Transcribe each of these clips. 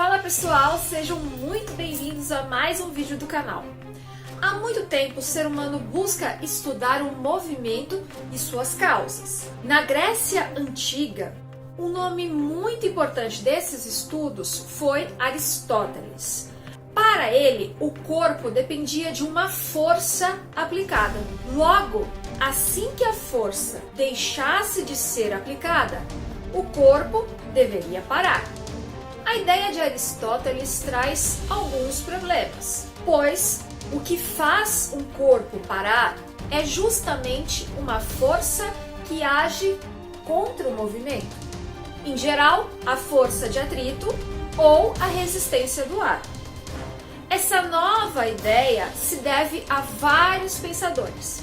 Fala pessoal, sejam muito bem-vindos a mais um vídeo do canal. Há muito tempo o ser humano busca estudar o movimento e suas causas. Na Grécia Antiga, um nome muito importante desses estudos foi Aristóteles. Para ele, o corpo dependia de uma força aplicada. Logo, assim que a força deixasse de ser aplicada, o corpo deveria parar. A ideia de Aristóteles traz alguns problemas, pois o que faz um corpo parar é justamente uma força que age contra o movimento. Em geral, a força de atrito ou a resistência do ar. Essa nova ideia se deve a vários pensadores,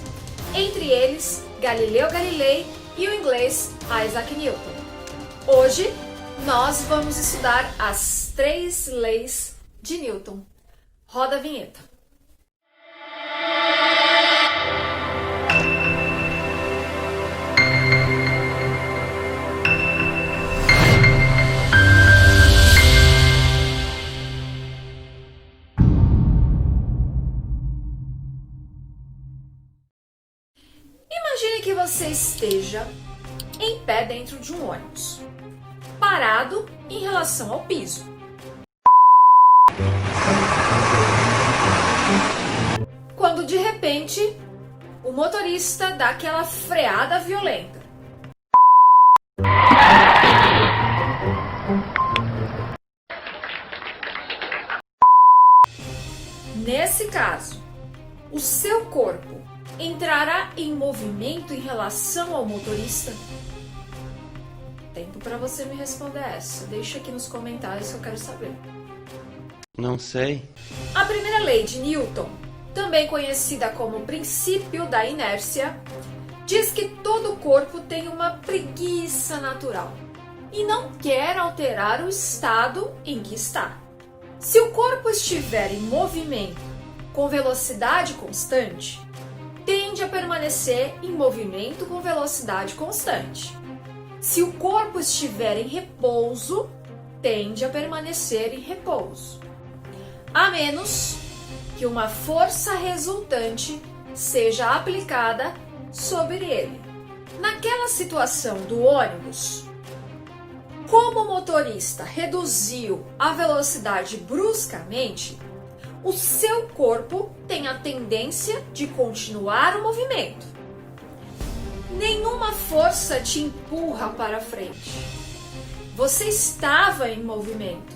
entre eles Galileu Galilei e o inglês Isaac Newton. Hoje, nós vamos estudar as 3 leis de Newton. Roda a vinheta. Imagine que você esteja em pé dentro de um ônibus, parado em relação ao piso. Quando de repente o motorista dá aquela freada violenta. Nesse caso, o seu corpo entrará em movimento em relação ao motorista? Tempo para você me responder essa. Deixa aqui nos comentários que eu quero saber. Não sei. A primeira lei de Newton, também conhecida como princípio da inércia, diz que todo corpo tem uma preguiça natural e não quer alterar o estado em que está. Se o corpo estiver em movimento com velocidade constante, tende a permanecer em movimento com velocidade constante. Se o corpo estiver em repouso, tende a permanecer em repouso, a menos que uma força resultante seja aplicada sobre ele. Naquela situação do ônibus, como o motorista reduziu a velocidade bruscamente, o seu corpo tem a tendência de continuar o movimento. Nenhuma força te empurra para frente. Você estava em movimento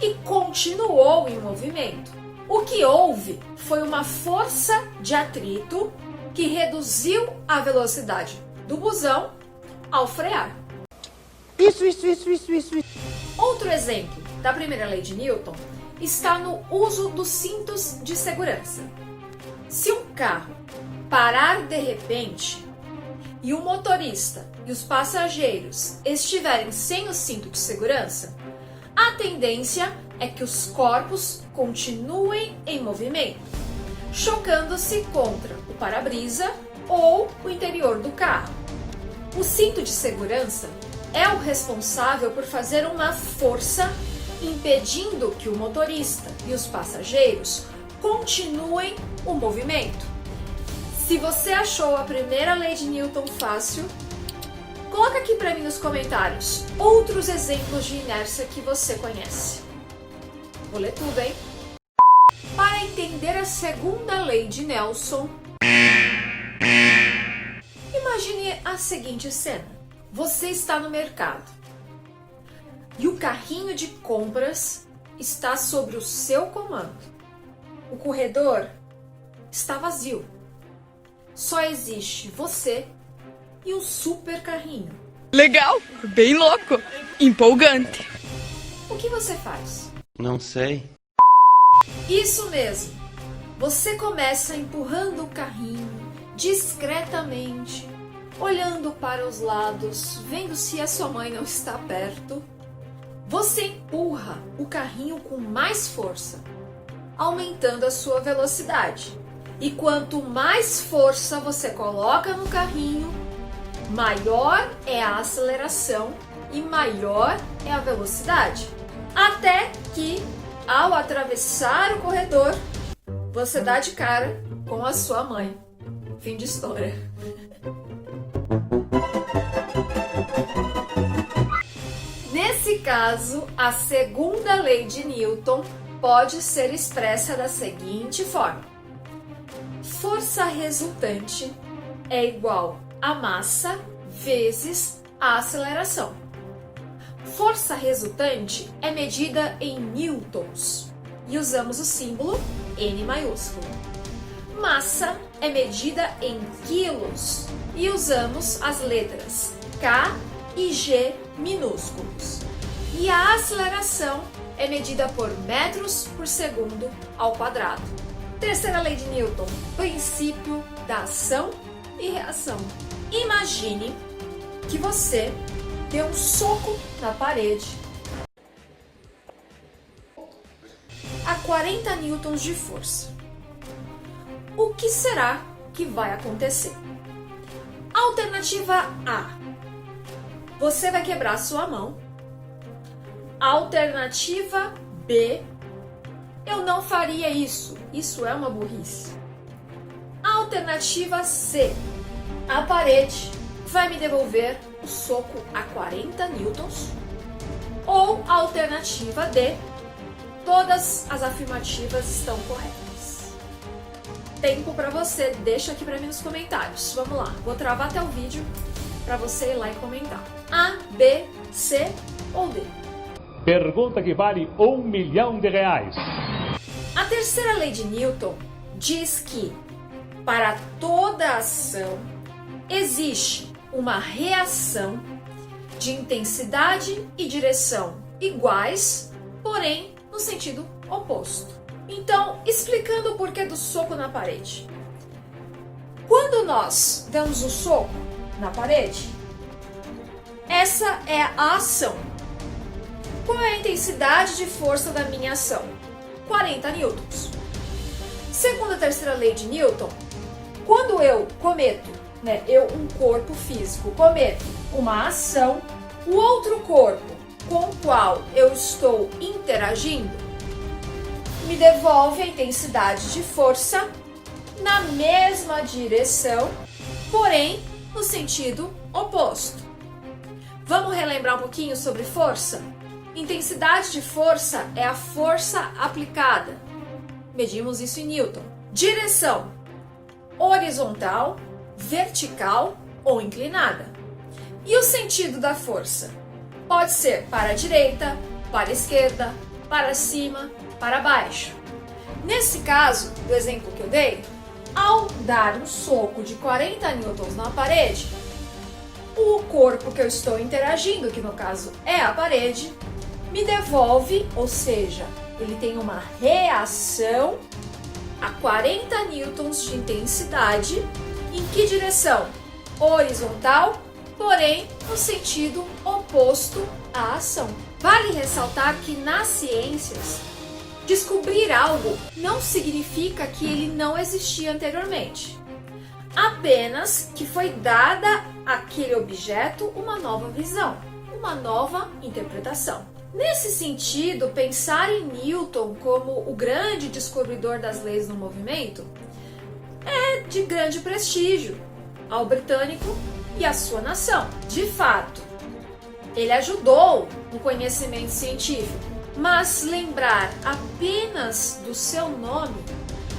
e continuou em movimento. O que houve foi uma força de atrito que reduziu a velocidade do busão ao frear. Isso. Outro exemplo da primeira lei de Newton está no uso dos cintos de segurança. Se um carro parar de repente e o motorista e os passageiros estiverem sem o cinto de segurança, a tendência é que os corpos continuem em movimento, chocando-se contra o para-brisa ou o interior do carro. O cinto de segurança é o responsável por fazer uma força impedindo que o motorista e os passageiros continuem o movimento. Se você achou a primeira lei de Newton fácil, coloca aqui para mim nos comentários outros exemplos de inércia que você conhece. Vou ler tudo, hein? Para entender a segunda lei de Nelson, imagine a seguinte cena. Você está no mercado e o carrinho de compras está sobre o seu comando. O corredor está vazio. Só existe você e um super carrinho. Legal, bem louco, empolgante. O que você faz? Não sei. Isso mesmo. Você começa empurrando o carrinho discretamente, olhando para os lados, vendo se a sua mãe não está perto. Você empurra o carrinho com mais força, aumentando a sua velocidade. E quanto mais força você coloca no carrinho, maior é a aceleração e maior é a velocidade. Até que, ao atravessar o corredor, você dá de cara com a sua mãe. Fim de história. Nesse caso, a segunda lei de Newton pode ser expressa da seguinte forma: força resultante é igual a massa vezes a aceleração. Força resultante é medida em newtons e usamos o símbolo N maiúsculo. Massa é medida em quilos e usamos as letras K e G minúsculos. E a aceleração é medida por metros por segundo ao quadrado. Terceira lei de Newton, princípio da ação e reação. Imagine que você deu um soco na parede a 40 newtons de força. O que será que vai acontecer? Alternativa A: você vai quebrar sua mão. Alternativa B: eu não faria isso. Isso é uma burrice. Alternativa C: a parede vai me devolver o soco a 40 newtons. Ou alternativa D: todas as afirmativas estão corretas. Tempo para você, deixa aqui para mim nos comentários. Vamos lá, vou travar até o vídeo para você ir lá e comentar. A, B, C ou D? Pergunta que vale R$1 milhão. A terceira lei de Newton diz que para toda ação existe uma reação de intensidade e direção iguais, porém no sentido oposto. Então, explicando o porquê do soco na parede. Quando nós damos o soco na parede, essa é a ação. Qual é a intensidade de força da minha ação? 40 newtons. Segundo a terceira lei de Newton, quando eu cometo, um corpo físico, cometo uma ação, o outro corpo com o qual eu estou interagindo me devolve a intensidade de força na mesma direção, porém no sentido oposto. Vamos relembrar um pouquinho sobre força? Intensidade de força é a força aplicada. Medimos isso em Newton. Direção: horizontal, vertical ou inclinada. E o sentido da força? Pode ser para a direita, para a esquerda, para cima, para baixo. Nesse caso, do exemplo que eu dei, ao dar um soco de 40 newtons na parede, o corpo que eu estou interagindo, que no caso é a parede, me devolve, ou seja, ele tem uma reação a 40 newtons de intensidade. Em que direção? Horizontal, porém no sentido oposto à ação. Vale ressaltar que nas ciências, descobrir algo não significa que ele não existia anteriormente. Apenas que foi dada àquele objeto uma nova visão, uma nova interpretação. Nesse sentido, pensar em Newton como o grande descobridor das leis do movimento é de grande prestígio ao britânico e à sua nação. De fato, ele ajudou no conhecimento científico, mas lembrar apenas do seu nome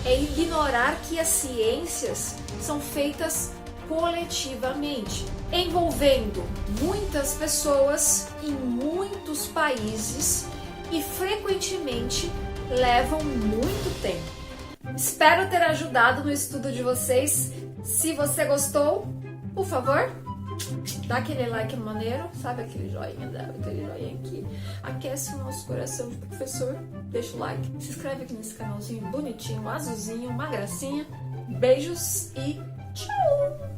é ignorar que as ciências são feitas coletivamente, envolvendo muitas pessoas em muitos países e frequentemente levam muito tempo. Espero ter ajudado no estudo de vocês. Se você gostou, por favor, dá aquele like maneiro, sabe aquele joinha, aquele joinha que aquece o nosso coração de professor. Deixa o like, se inscreve aqui nesse canalzinho bonitinho, azulzinho, uma gracinha. Beijos e tchau!